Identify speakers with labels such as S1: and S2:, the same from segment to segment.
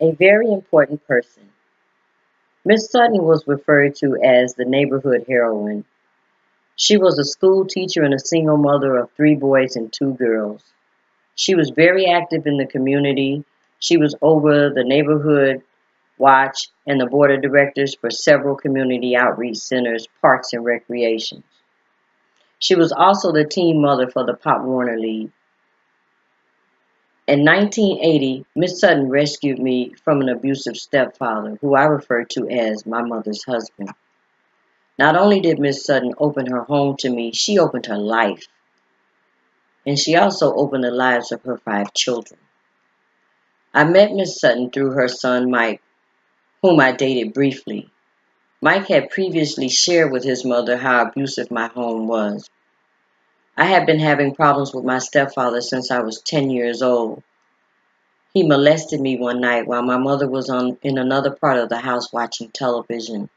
S1: A very important person. Miss Sutton was referred to as the neighborhood heroine. She was a school teacher and a single mother of 3 boys and 2 girls. She was very active in the community. She was over the neighborhood watch and the board of directors for several community outreach centers, parks, and recreations. She was also the team mother for the Pop Warner League. In 1980, Miss Sutton rescued me from an abusive stepfather, who I refer to as my mother's husband. Not only did Miss Sutton open her home to me, she opened her life. And she also opened the lives of her 5 children. I met Miss Sutton through her son Mike, whom I dated briefly. Mike had previously shared with his mother how abusive my home was. I had been having problems with my stepfather since I was 10 years old. He molested me one night while my mother was in another part of the house watching television.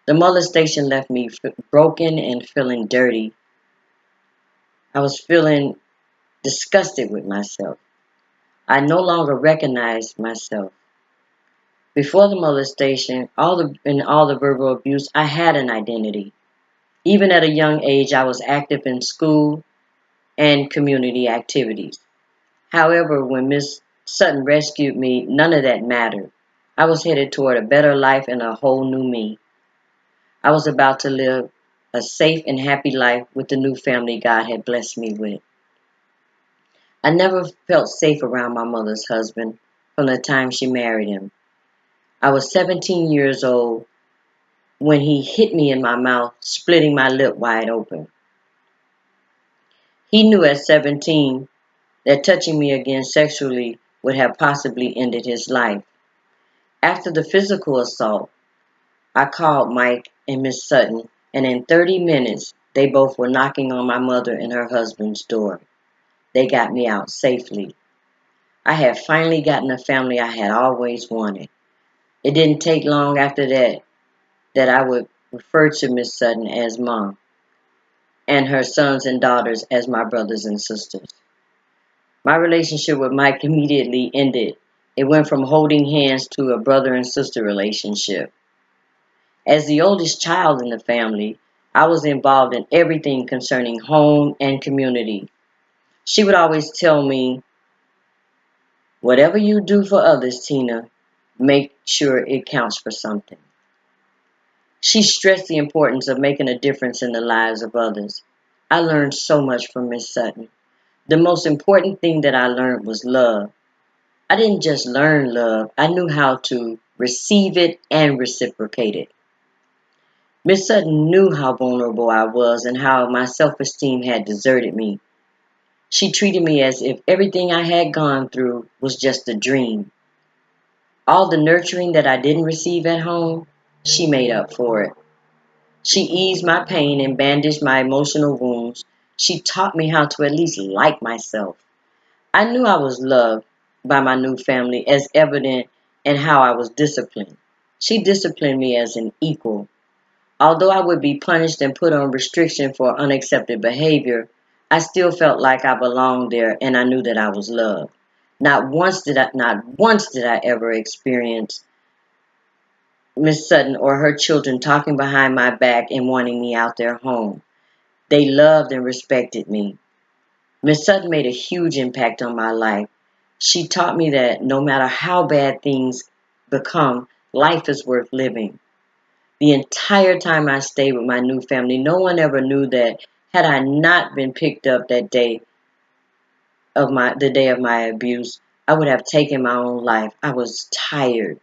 S1: The molestation left me broken and feeling dirty. I was feeling disgusted with myself. I no longer recognized myself. Before the molestation, all the verbal abuse, I had an identity. Even at a young age, I was active in school and community activities. However, when Miss Sutton rescued me, none of that mattered. I was headed toward a better life and a whole new me. I was about to live a safe and happy life with the new family God had blessed me with. I never felt safe around my mother's husband from the time she married him. I was 17 years old when he hit me in my mouth, splitting my lip wide open. He knew at 17 that touching me again sexually would have possibly ended his life. After the physical assault, I called Mike and Miss Sutton, and in 30 minutes, they both were knocking on my mother and her husband's door. They got me out safely. I had finally gotten the family I had always wanted. It didn't take long after that I would refer to Miss Sutton as Mom, and her sons and daughters as my brothers and sisters. My relationship with Mike immediately ended. It went from holding hands to a brother and sister relationship. As the oldest child in the family, I was involved in everything concerning home and community. She would always tell me, whatever you do for others, Tina, make sure it counts for something. She stressed the importance of making a difference in the lives of others. I learned so much from Miss Sutton. The most important thing that I learned was love. I didn't just learn love, I knew how to receive it and reciprocate it. Miss Sutton knew how vulnerable I was and how my self-esteem had deserted me. She treated me as if everything I had gone through was just a dream. All the nurturing that I didn't receive at home, she made up for it. She eased my pain and bandaged my emotional wounds. She taught me how to at least like myself. I knew I was loved by my new family, as evident in how I was disciplined. She disciplined me as an equal. Although I would be punished and put on restriction for unaccepted behavior, I still felt like I belonged there and I knew that I was loved. Not once did I ever experience Miss Sutton or her children talking behind my back and wanting me out their home. They loved and respected me. Miss Sutton made a huge impact on my life. She taught me that no matter how bad things become, life is worth living. The entire time I stayed with my new family, no one ever knew that had I not been picked up that day the day of my abuse, I would have taken my own life. I was tired.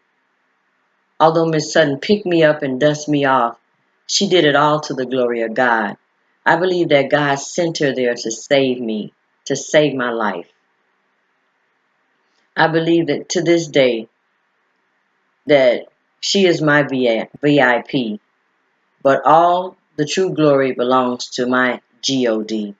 S1: Although Miss Sutton picked me up and dusted me off, she did it all to the glory of God. I believe that God sent her there to save me, to save my life. I believe that to this day that she is my VIP, but all the true glory belongs to my God.